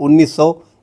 1900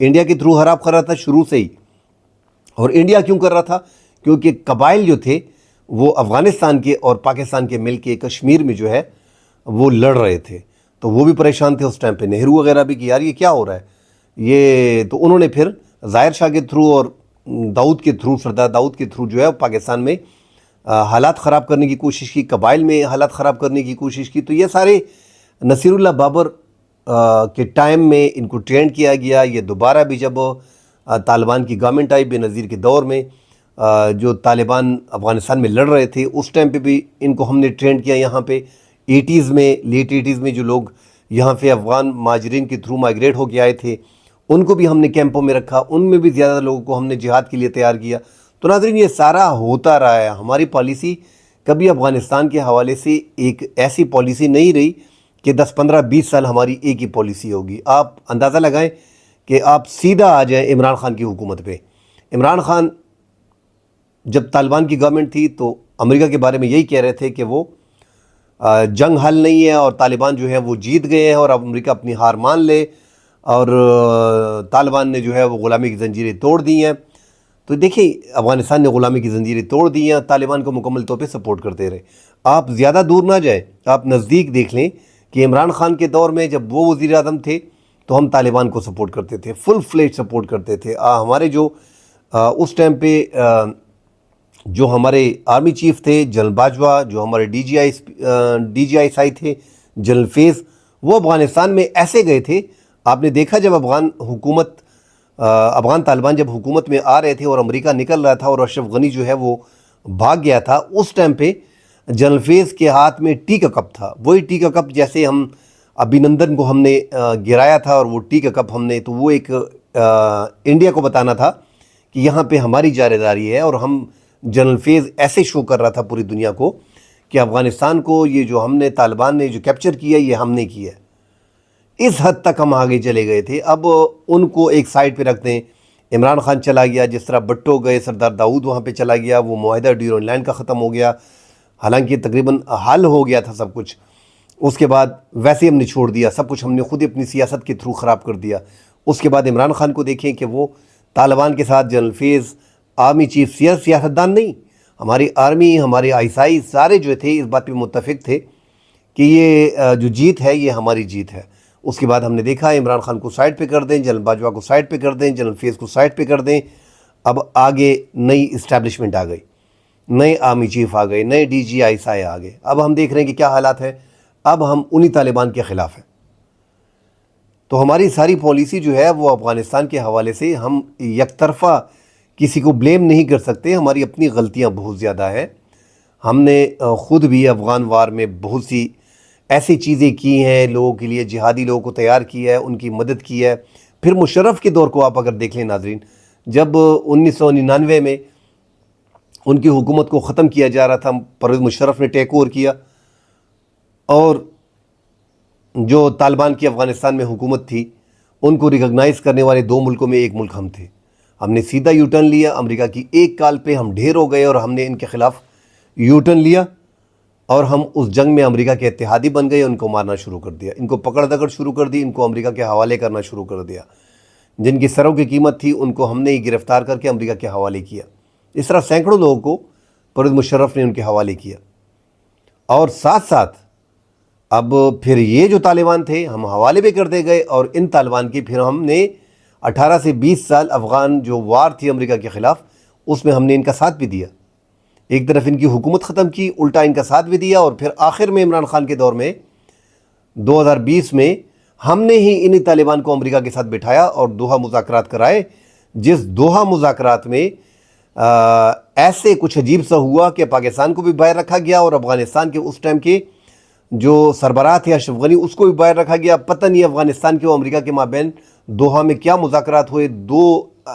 India کے through خراب کر رہا تھا شروع سے ہی. اور انڈیا کیوں کر رہا تھا؟ کیونکہ قبائل جو تھے وہ افغانستان کے اور پاکستان کے مل کے کشمیر میں جو ہے وہ لڑ رہے تھے. تو وہ بھی پریشان تھے اس ٹائم پہ. نہرو وغیرہ بھی کہ یار یہ کیا ہو رہا ہے یہ. تو انہوں نے پھر ظاہر شاہ کے تھرو اور داؤد کے تھرو، سردار داؤد کے تھرو جو ہے پاکستان میں حالات خراب کرنے کی کوشش کی، قبائل میں حالات خراب کرنے کی کوشش کی. تو یہ سارے نصیر اللہ بابر کے ٹائم میں ان کو ٹرینڈ کیا گیا. یہ دوبارہ بھی جب طالبان کی گورنمنٹ آئی بے نظیر کے دور میں، جو طالبان افغانستان میں لڑ رہے تھے اس ٹائم پہ بھی ان کو ہم نے ٹرینڈ کیا. یہاں پہ ایٹیز میں، لیٹ ایٹیز میں جو لوگ یہاں پہ افغان مہاجرین کے تھرو مائیگریٹ ہو کے آئے تھے ان کو بھی ہم نے کیمپوں میں رکھا. ان میں بھی زیادہ لوگوں کو ہم نے جہاد کے لیے تیار کیا. تو ناظرین یہ سارا ہوتا رہا ہے. ہماری پالیسی کبھی افغانستان کے حوالے سے ایک ایسی پالیسی نہیں رہی کہ 10 15 20 سال ہماری ایک ہی پالیسی ہوگی. آپ اندازہ لگائیں کہ آپ سیدھا آ جائیں عمران خان کی حکومت پہ. عمران خان جب طالبان کی گورنمنٹ تھی تو امریکہ کے بارے میں یہی کہہ رہے تھے کہ وہ جنگ حل نہیں ہے اور طالبان جو ہے وہ جیت گئے ہیں اور اب امریکہ اپنی ہار مان لے، اور طالبان نے جو ہے وہ غلامی کی زنجیریں توڑ دی ہیں. تو دیکھیں افغانستان نے غلامی کی زنجیریں توڑ دی ہیں، طالبان کو مکمل طور پہ سپورٹ کرتے رہے. آپ زیادہ دور نہ جائیں، آپ نزدیک دیکھ لیں کہ عمران خان کے دور میں جب وہ وزیر اعظم تھے تو ہم طالبان کو سپورٹ کرتے تھے، فل فلیج سپورٹ کرتے تھے. ہمارے جو اس ٹائم پہ جو ہمارے آرمی چیف تھے جنرل باجوہ، جو ہمارے ڈی جی آئی آئی تھے جنرل فیض، وہ افغانستان میں ایسے گئے تھے. آپ نے دیکھا جب افغان طالبان جب حکومت میں آ رہے تھے اور امریکہ نکل رہا تھا اور اشرف غنی جو ہے وہ بھاگ گیا تھا، اس ٹائم پہ جنرل فیض کے ہاتھ میں ٹی کا کپ تھا. وہی ٹی کا کپ جیسے ہم ابھینندن کو ہم نے گرایا تھا اور وہ ٹی کا کپ ہم نے، تو وہ ایک انڈیا کو بتانا تھا کہ یہاں پہ ہماری جانبداری ہے. اور ہم جنرل فیض ایسے شو کر رہا تھا پوری دنیا کو کہ افغانستان کو یہ جو ہم نے طالبان نے جو کیپچر کیا یہ ہم نے کیا ہے. اس حد تک ہم آگے چلے گئے تھے. اب ان کو ایک سائڈ پہ رکھ دیں. عمران خان چلا گیا، جس طرح بٹو گئے، سردار داؤد وہاں پہ چلا گیا، وہ معاہدہ ڈیورنڈ لائن کا ختم ہو گیا، حالانکہ تقریباً حل ہو گیا تھا سب کچھ. اس کے بعد ویسے ہم نے چھوڑ دیا سب کچھ، ہم نے خود اپنی سیاست کے تھرو خراب کر دیا. اس کے بعد عمران خان کو دیکھیں کہ وہ طالبان کے ساتھ جنرل فیض آرمی چیف سیاستدان نہیں، ہماری آرمی، ہمارے آئی سارے جو تھے اس بات پہ متفق تھے کہ یہ جو جیت ہے یہ ہماری جیت ہے. اس کے بعد ہم نے دیکھا عمران خان کو سائڈ پہ کر دیں، جنرل باجوہ کو سائڈ پہ کر دیں، جنرل فیض کو سائڈ پہ کر دیں. اب آگے نئی اسٹیبلشمنٹ آ گئی، نئے آرمی چیف آ گئے، نئے ڈی جی آئی آ گئے. اب ہم دیکھ رہے ہیں کہ کیا حالات ہیں. اب ہم انہی طالبان کے خلاف ہیں. تو ہماری ساری پالیسی جو ہے وہ افغانستان کے حوالے سے ہم یک طرفہ کسی کو بلیم نہیں کر سکتے. ہماری اپنی غلطیاں بہت زیادہ ہیں. ہم نے خود بھی افغان وار میں بہت سی ایسی چیزیں کی ہیں، لوگوں کے لیے جہادی لوگوں کو تیار کیا ہے، ان کی مدد کی ہے. پھر مشرف کے دور کو آپ اگر دیکھ لیں ناظرین، جب 1999 میں ان کی حکومت کو ختم کیا جا رہا تھا، پرویز مشرف نے ٹیک اوور کیا، اور جو طالبان کی افغانستان میں حکومت تھی ان کو ریکگنائز کرنے والے 2 ملکوں میں ایک ملک ہم تھے. ہم نے سیدھا یو ٹرن لیا. امریکہ کی ایک کال پہ ہم ڈھیر ہو گئے اور ہم نے ان کے خلاف یو ٹرن لیا، اور ہم اس جنگ میں امریکہ کے اتحادی بن گئے. ان کو مارنا شروع کر دیا، ان کو پکڑ دکڑ شروع کر دی، ان کو امریکہ کے حوالے کرنا شروع کر دیا. جن کی سروں کی قیمت تھی ان کو ہم نے ہی گرفتار کر کے امریکہ کے حوالے کیا. اس طرح سینکڑوں لوگوں کو پرویز مشرف نے ان کے حوالے کیا. اور ساتھ ساتھ اب پھر یہ جو طالبان تھے ہم حوالے بھی کرتے گئے، اور ان طالبان کی پھر ہم نے 18 سے 20 سال افغان جو وار تھی امریکہ کے خلاف، اس میں ہم نے ان کا ساتھ بھی دیا. ایک طرف ان کی حکومت ختم کی، الٹا ان کا ساتھ بھی دیا. اور پھر آخر میں عمران خان کے دور میں 2020 میں ہم نے ہی انہی طالبان کو امریکہ کے ساتھ بٹھایا اور دوحہ مذاکرات کرائے، جس دوحہ مذاکرات میں ایسے کچھ عجیب سا ہوا کہ پاکستان کو بھی باہر رکھا گیا، اور افغانستان کے اس ٹائم کے جو سربراہ تھے اشرف غنی اس کو بھی باہر رکھا گیا. پتہ نہیں افغانستان کے اور امریکہ کے مابین دوحہ میں کیا مذاکرات ہوئے.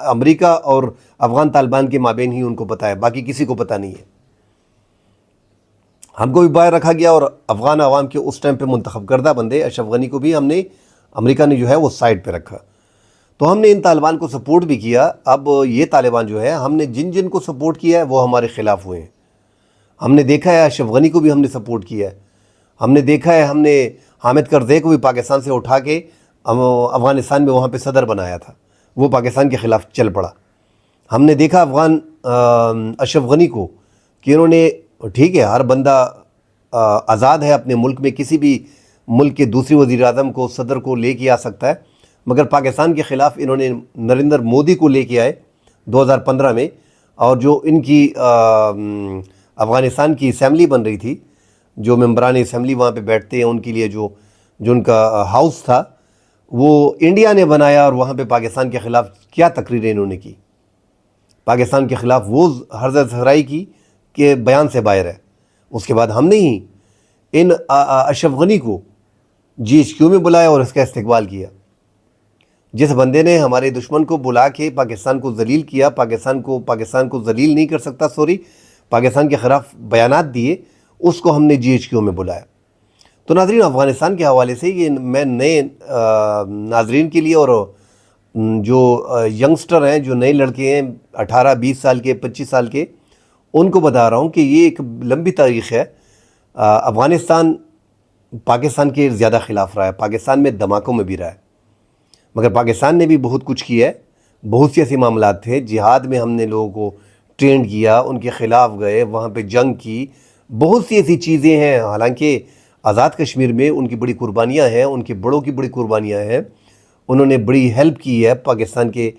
امریکہ اور افغان طالبان کے مابین ہی ان کو پتہ ہے، باقی کسی کو پتہ نہیں ہے. ہم کو بھی باہر رکھا گیا، اور افغان عوام کے اس ٹائم پہ منتخب کردہ بندے اشرف غنی کو بھی امریکہ نے جو ہے وہ سائڈ پہ رکھا. تو ہم نے ان طالبان کو سپورٹ بھی کیا. اب یہ طالبان جو ہے ہم نے جن کو سپورٹ کیا ہے وہ ہمارے خلاف ہوئے ہیں. ہم نے دیکھا ہے اشرف غنی کو بھی ہم نے سپورٹ کیا ہے. ہم نے دیکھا ہے ہم نے حامد کرزئی کو بھی پاکستان سے اٹھا کے افغانستان میں وہاں پہ صدر بنایا تھا. وہ پاکستان کے خلاف چل پڑا. ہم نے دیکھا افغان اشرف غنی کو کہ انہوں نے، ٹھیک ہے ہر بندہ آزاد ہے اپنے ملک میں، کسی بھی ملک کے دوسری وزیر اعظم کو، صدر کو لے کے آ سکتا ہے، مگر پاکستان کے خلاف انہوں نے نریندر مودی کو لے کے آئے 2015 میں. اور جو ان کی افغانستان کی اسمبلی بن رہی تھی، جو ممبران اسمبلی وہاں پہ بیٹھتے ہیں ان کے لیے جو ان کا ہاؤس تھا، وہ انڈیا نے بنایا. اور وہاں پہ پاکستان کے خلاف کیا تقریریں انہوں نے کی، پاکستان کے خلاف وہ ہرزہ افزائی کی کہ بیان سے باہر ہے. اس کے بعد ہم نے ہی ان اشرف غنی کو GHQ میں بلایا اور اس کا استقبال کیا. جس بندے نے ہمارے دشمن کو بلا کے پاکستان کو ذلیل کیا، پاکستان کو ذلیل نہیں کر سکتا، پاکستان کے خلاف بیانات دیے، اس کو ہم نے GHQ میں بلایا. تو ناظرین، افغانستان کے حوالے سے یہ میں نئے ناظرین کے لیے اور جو ینگسٹر ہیں، جو نئے لڑکے ہیں 18-20 سال کے، 25 سال کے، ان کو بتا رہا ہوں کہ یہ ایک لمبی تاریخ ہے. افغانستان پاکستان کے زیادہ خلاف رہا ہے، پاکستان میں دھماکوں میں بھی رہا ہے، مگر پاکستان نے بھی بہت کچھ کیا ہے. بہت سے ایسے معاملات تھے، جہاد میں ہم نے لوگوں کو ٹرینڈ کیا، ان کے خلاف گئے، وہاں پہ جنگ کی، بہت سی ایسی چیزیں ہیں. حالانکہ آزاد کشمیر میں ان کی بڑی قربانیاں ہیں، ان کے بڑوں کی بڑی قربانیاں ہیں. انہوں نے بڑی ہیلپ کی ہے پاکستان کے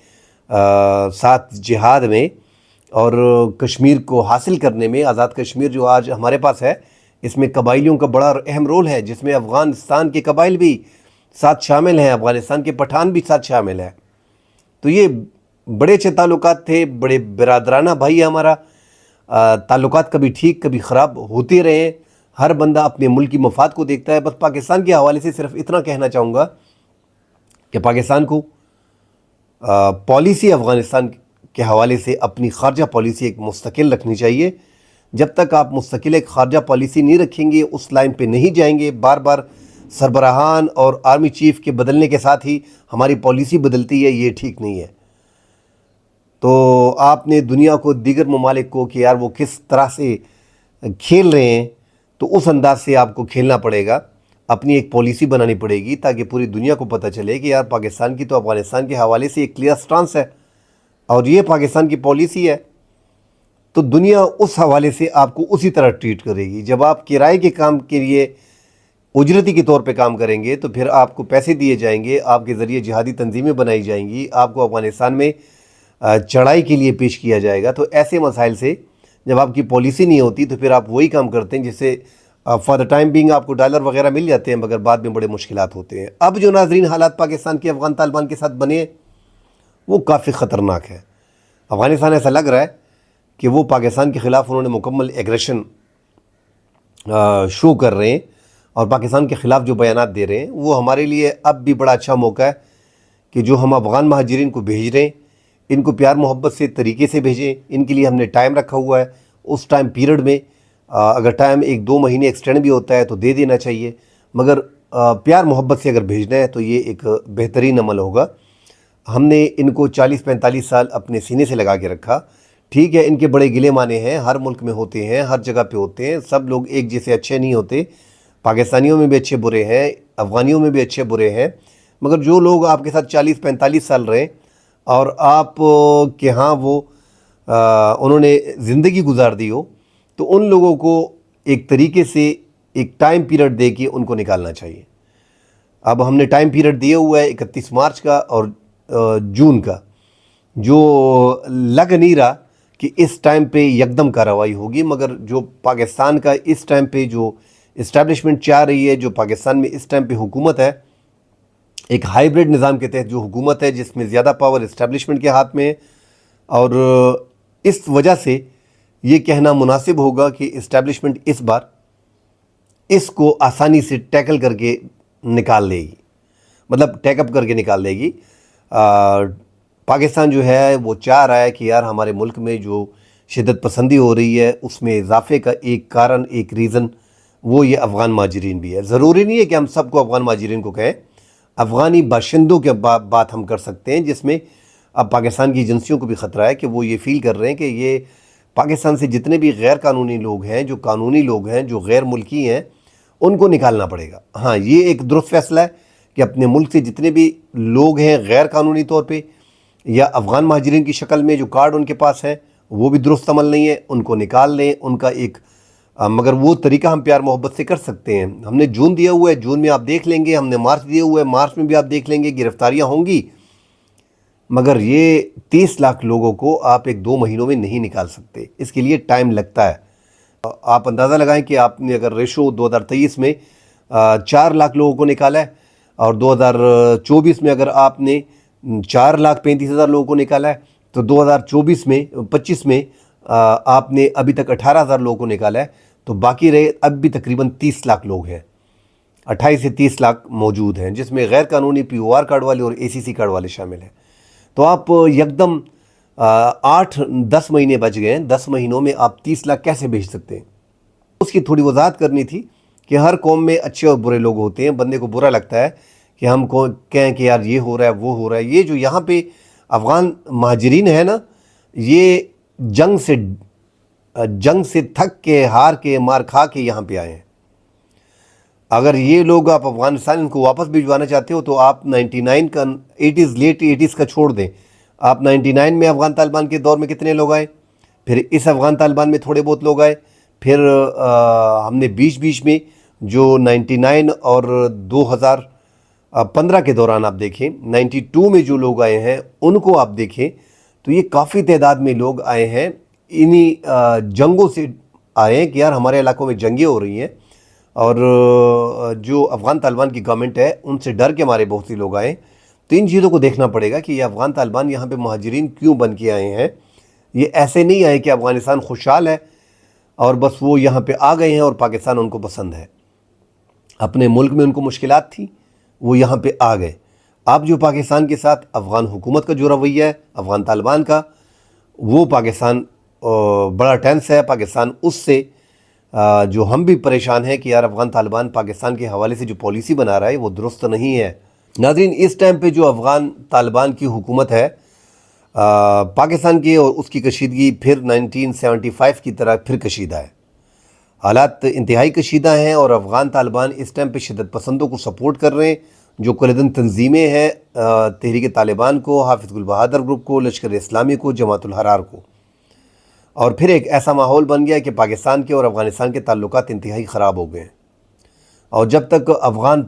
ساتھ جہاد میں اور کشمیر کو حاصل کرنے میں. آزاد کشمیر جو آج ہمارے پاس ہے، اس میں قبائلیوں کا بڑا اہم رول ہے، جس میں افغانستان کے قبائل بھی ساتھ شامل ہیں، افغانستان کے پٹھان بھی ساتھ شامل ہیں. تو یہ بڑے اچھے تعلقات تھے، بڑے برادرانہ بھائی ہمارا. تعلقات کبھی ٹھیک کبھی خراب ہوتے رہے ہیں. ہر بندہ اپنے ملک کی مفاد کو دیکھتا ہے. بس پاکستان کے حوالے سے صرف اتنا کہنا چاہوں گا کہ پاکستان کو پالیسی افغانستان کے حوالے سے اپنی خارجہ پالیسی ایک مستقل رکھنی چاہیے. جب تک آپ مستقل ایک خارجہ پالیسی نہیں رکھیں گے، اس لائن پہ نہیں جائیں گے، بار بار سربراہان اور آرمی چیف کے بدلنے کے ساتھ ہی ہماری پالیسی بدلتی ہے، یہ ٹھیک نہیں ہے. تو آپ نے دنیا کو، دیگر ممالک کو کہ یار وہ کس طرح سے کھیل رہے ہیں، تو اس انداز سے آپ کو کھیلنا پڑے گا. اپنی ایک پالیسی بنانی پڑے گی تاکہ پوری دنیا کو پتہ چلے کہ یار پاکستان کی تو افغانستان کے حوالے سے ایک کلیئر سٹانس ہے اور یہ پاکستان کی پالیسی ہے. تو دنیا اس حوالے سے آپ کو اسی طرح ٹریٹ کرے گی. جب آپ کرائے کے کام کے لیے اجرتی کے طور پہ کام کریں گے تو پھر آپ کو پیسے دیے جائیں گے، آپ کے ذریعے جہادی تنظیمیں بنائی جائیں گی، آپ کو افغانستان میں چڑھائی کے لیے پیش کیا جائے گا. تو ایسے مسائل سے جب آپ کی پالیسی نہیں ہوتی تو پھر آپ وہی کام کرتے ہیں جس سے فار دا ٹائم بینگ آپ کو ڈالر وغیرہ مل جاتے ہیں، مگر بعد میں بڑے مشکلات ہوتے ہیں. اب جو ناظرین حالات پاکستان کے افغان طالبان کے ساتھ بنے ہیں وہ کافی خطرناک ہے. افغانستان ایسا لگ رہا ہے کہ وہ پاکستان کے خلاف انہوں نے مکمل ایگریشن شو کر رہے ہیں اور پاکستان کے خلاف جو بیانات دے رہے ہیں وہ ہمارے لیے اب بھی بڑا اچھا موقع ہے کہ جو ہم افغان مہاجرین کو بھیج رہے ہیں ان کو پیار محبت سے طریقے سے بھیجیں. ان کے لیے ہم نے ٹائم رکھا ہوا ہے، اس ٹائم پیریڈ میں اگر ٹائم 1-2 مہینے ایکسٹینڈ بھی ہوتا ہے تو دے دینا چاہیے، مگر پیار محبت سے اگر بھیجنا ہے تو یہ ایک بہترین عمل ہوگا. ہم نے ان کو 40-45 سال اپنے سینے سے لگا کے رکھا. ٹھیک ہے، ان کے بڑے گلے مانے ہیں، ہر ملک میں ہوتے ہیں، ہر جگہ پہ ہوتے ہیں. سب لوگ ایک جیسے اچھے نہیں ہوتے، پاکستانیوں میں بھی اچھے برے ہیں، افغانیوں میں بھی اچھے برے ہیں. مگر جو لوگ آپ کے ساتھ 40-45 سال رہے اور آپ کے ہاں وہ انہوں نے زندگی گزار دی ہو، تو ان لوگوں کو ایک طریقے سے ایک ٹائم پیریڈ دے کے ان کو نکالنا چاہیے. اب ہم نے ٹائم پیریڈ دیا ہوا ہے 31 مارچ کا اور جون کا، جو لگ نہیں رہا کہ اس ٹائم پہ یکدم کارروائی ہوگی. مگر جو پاکستان کا اس ٹائم پہ جو اسٹیبلشمنٹ چاہ رہی ہے، جو پاکستان میں اس ٹائم پہ حکومت ہے، ایک ہائیبرڈ نظام کے تحت جو حکومت ہے جس میں زیادہ پاور اسٹیبلشمنٹ کے ہاتھ میں ہے، اور اس وجہ سے یہ کہنا مناسب ہوگا کہ اسٹیبلشمنٹ اس بار اس کو آسانی سے ٹیکل کر کے نکال لے گی، مطلب ٹیک اپ کر کے نکال دے گی. پاکستان جو ہے وہ چاہ رہا ہے کہ یار ہمارے ملک میں جو شدت پسندی ہو رہی ہے اس میں اضافے کا ایک کارن، ایک ریزن وہ یہ افغان مہاجرین بھی ہے. ضروری نہیں ہے کہ ہم سب کو افغان مہاجرین کو کہیں، افغانی باشندوں کے بات ہم کر سکتے ہیں، جس میں اب پاکستان کی ایجنسیوں کو بھی خطرہ ہے کہ وہ یہ فیل کر رہے ہیں کہ یہ پاکستان سے جتنے بھی غیر قانونی لوگ ہیں، جو قانونی لوگ ہیں، جو غیر ملکی ہیں، ان کو نکالنا پڑے گا. ہاں، یہ ایک درست فیصلہ ہے کہ اپنے ملک سے جتنے بھی لوگ ہیں غیر قانونی طور پہ یا افغان مہاجرین کی شکل میں جو کارڈ ان کے پاس ہیں وہ بھی درست عمل نہیں ہے، ان کو نکال لیں، ان کا ایک مگر وہ طریقہ ہم پیار محبت سے کر سکتے ہیں۔ ہم نے جون دیا ہوا ہے، جون میں آپ دیکھ لیں گے، ہم نے مارچ دیا ہوا ہے، مارچ میں بھی آپ دیکھ لیں گے گرفتاریاں ہوں گی، مگر یہ 30 لاکھ لوگوں کو آپ 1-2 مہینوں میں نہیں نکال سکتے، اس کے لیے ٹائم لگتا ہے۔ آپ اندازہ لگائیں کہ آپ نے اگر ریشو 2023 میں 4 لاکھ لوگوں کو نکالا ہے اور 2024 میں اگر آپ نے 4,35,000 لوگوں کو نکالا ہے تو 2025 میں آپ نے ابھی تک 18,000 لوگوں کو نکالا ہے، تو باقی رہے اب بھی تقریباً 30 لاکھ لوگ ہیں، 28 سے 30 لاکھ موجود ہیں، جس میں غیر قانونی POR کارڈ والے اور ACC کارڈ والے شامل ہیں۔ تو آپ یکدم 8-10 مہینے بچ گئے ہیں، 10 مہینوں میں آپ 30 لاکھ کیسے بھیج سکتے ہیں؟ اس کی تھوڑی وضاحت کرنی تھی کہ ہر قوم میں اچھے اور برے لوگ ہوتے ہیں، بندے کو برا لگتا ہے کہ ہم کو کہیں کہ یار یہ ہو رہا ہے وہ ہو رہا ہے۔ یہ جو یہاں پہ افغان مہاجرین ہیں نا، یہ جنگ سے تھک کے ہار کے مار کھا کے یہاں پہ آئے ہیں۔ اگر یہ لوگ آپ افغانستان ان کو واپس بھجوانا چاہتے ہو تو آپ 99 کا 80s لیٹ 80s کا چھوڑ دیں، آپ 99 میں افغان طالبان کے دور میں کتنے لوگ آئے، پھر اس افغان طالبان میں تھوڑے بہت لوگ آئے، پھر ہم نے بیچ میں جو 99 اور 2015 کے دوران آپ دیکھیں 92 میں جو لوگ آئے ہیں ان کو آپ دیکھیں تو یہ کافی تعداد میں لوگ آئے ہیں، انہی جنگوں سے آئے ہیں کہ یار ہمارے علاقوں میں جنگیں ہو رہی ہیں، اور جو افغان طالبان کی گورنمنٹ ہے ان سے ڈر کے ہمارے بہت سے لوگ آئے۔ تو ان چیزوں کو دیکھنا پڑے گا کہ یہ افغان طالبان یہاں پہ مہاجرین کیوں بن کے آئے ہیں۔ یہ ایسے نہیں آئے کہ افغانستان خوشحال ہے اور بس وہ یہاں پہ آ گئے ہیں اور پاکستان ان کو پسند ہے، اپنے ملک میں ان کو مشکلات تھی وہ یہاں پہ آ گئے۔ اب جو پاکستان کے ساتھ افغان حکومت کا جو رویہ ہے افغان طالبان کا، وہ پاکستان بڑا ٹینس ہے۔ پاکستان اس سے جو ہم بھی پریشان ہیں کہ یار افغان طالبان پاکستان کے حوالے سے جو پالیسی بنا رہا ہے وہ درست نہیں ہے۔ ناظرین، اس ٹائم پہ جو افغان طالبان کی حکومت ہے پاکستان کی، اور اس کی کشیدگی پھر 1975 کی طرح پھر کشیدہ ہے، حالات انتہائی کشیدہ ہیں، اور افغان طالبان اس ٹائم پہ شدت پسندوں کو سپورٹ کر رہے ہیں، جو کلیدن تنظیمیں ہیں، تحریک طالبان کو، حافظ گل بہادر گروپ کو، لشکر اسلامی کو، جماعت الحرار کو، اور پھر ایک ایسا ماحول بن گیا کہ پاکستان کے اور افغانستان کے تعلقات انتہائی خراب ہو گئے ہیں۔ اور جب تک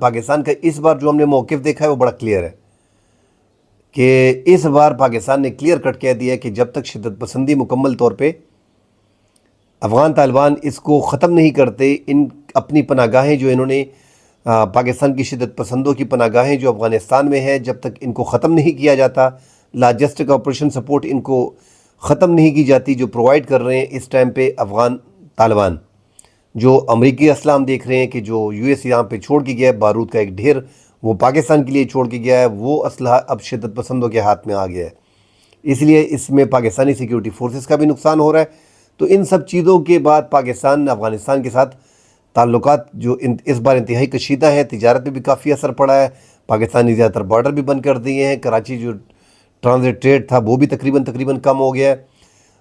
پاکستان کا اس بار جو ہم نے موقف دیکھا ہے وہ بڑا کلیئر ہے کہ اس بار پاکستان نے کلیئر کٹ کہہ دیا کہ جب تک شدت پسندی مکمل طور پہ افغان طالبان اس کو ختم نہیں کرتے، ان اپنی پناہ گاہیں جو انہوں نے پاکستان کی شدت پسندوں کی پناہ گاہیں جو افغانستان میں ہیں، جب تک ان کو ختم نہیں کیا جاتا، لاجسٹک آپریشن سپورٹ ان کو ختم نہیں کی جاتی جو پرووائڈ کر رہے ہیں اس ٹائم پہ افغان طالبان، جو امریکی اسلحہ ہم دیکھ رہے ہیں کہ جو US یہاں پہ چھوڑ کے گیا ہے، بارود کا ایک ڈھیر وہ پاکستان کے لیے چھوڑ کے گیا ہے، وہ اسلحہ اب شدت پسندوں کے ہاتھ میں آ گیا ہے، اس لیے اس میں پاکستانی سیکیورٹی فورسز کا بھی نقصان ہو رہا ہے۔ تو ان سب چیزوں کے بعد پاکستان افغانستان کے ساتھ تعلقات جو اس بار انتہائی کشیدہ ہیں، تجارت پہ بھی کافی اثر پڑا ہے، پاکستانی زیادہ تر بارڈر بھی بند کر دیے ہیں، کراچی جو ٹرانزٹ ٹریڈ تھا وہ بھی تقریباً کم ہو گیا ہے،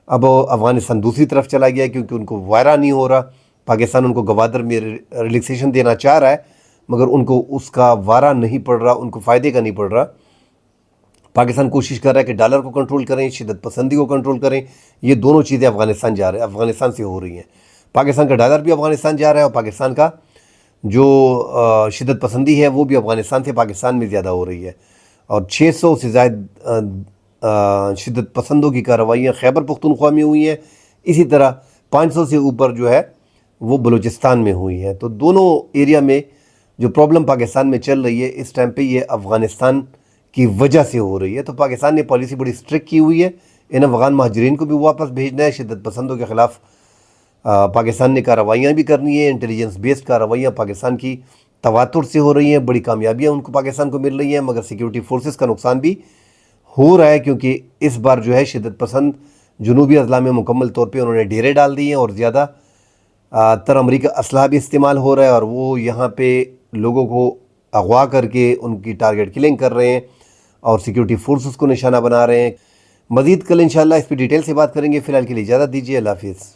اب افغانستان دوسری طرف چلا گیا ہے کیونکہ ان کو وائرہ نہیں ہو رہا، پاکستان ان کو گوادر میں ریلیکسیشن دینا چاہ رہا ہے مگر ان کو اس کا وارہ نہیں پڑ رہا، ان کو فائدے کا نہیں پڑ رہا۔ پاکستان کوشش کر رہا ہے کہ ڈالر کو کنٹرول کریں، شدت پسندی کو کنٹرول کریں، یہ دونوں چیزیں افغانستان سے ہو رہی ہیں، پاکستان کا ڈالر بھی افغانستان جا رہا ہے اور پاکستان کا جو شدت پسندی ہے وہ بھی افغانستان سے پاکستان میں زیادہ ہو رہی ہے، اور 600 سے زائد شدت پسندوں کی کارروائیاں خیبر پختونخوا میں ہوئی ہیں، اسی طرح 500 سے اوپر جو ہے وہ بلوچستان میں ہوئی ہیں۔ تو دونوں ایریا میں جو پرابلم پاکستان میں چل رہی ہے اس ٹائم پہ یہ افغانستان کی وجہ سے ہو رہی ہے۔ تو پاکستان نے پالیسی بڑی اسٹرکٹ کی ہوئی ہے، ان افغان مہاجرین کو بھی واپس بھیجنا ہے، شدت پسندوں کے خلاف پاکستان نے کارروائیاں بھی کرنی ہے، انٹیلیجنس بیسڈ کارروائیاں پاکستان کی تواتر سے ہو رہی ہیں، بڑی کامیابیاں ان کو پاکستان کو مل رہی ہیں، مگر سیکیورٹی فورسز کا نقصان بھی ہو رہا ہے کیونکہ اس بار جو ہے شدت پسند جنوبی اضلاع میں مکمل طور پہ انہوں نے ڈیرے ڈال دیے ہیں، اور زیادہ تر امریکہ اسلحہ بھی استعمال ہو رہا ہے، اور وہ یہاں پہ لوگوں کو اغوا کر کے ان کی ٹارگٹ کلنگ کر رہے ہیں اور سیکیورٹی فورسز کو نشانہ بنا رہے ہیں۔ مزید کل انشاءاللہ اس پہ ڈیٹیل سے بات کریں گے، فی الحال کے لیے اجازت دیجیے، اللہ حافظ۔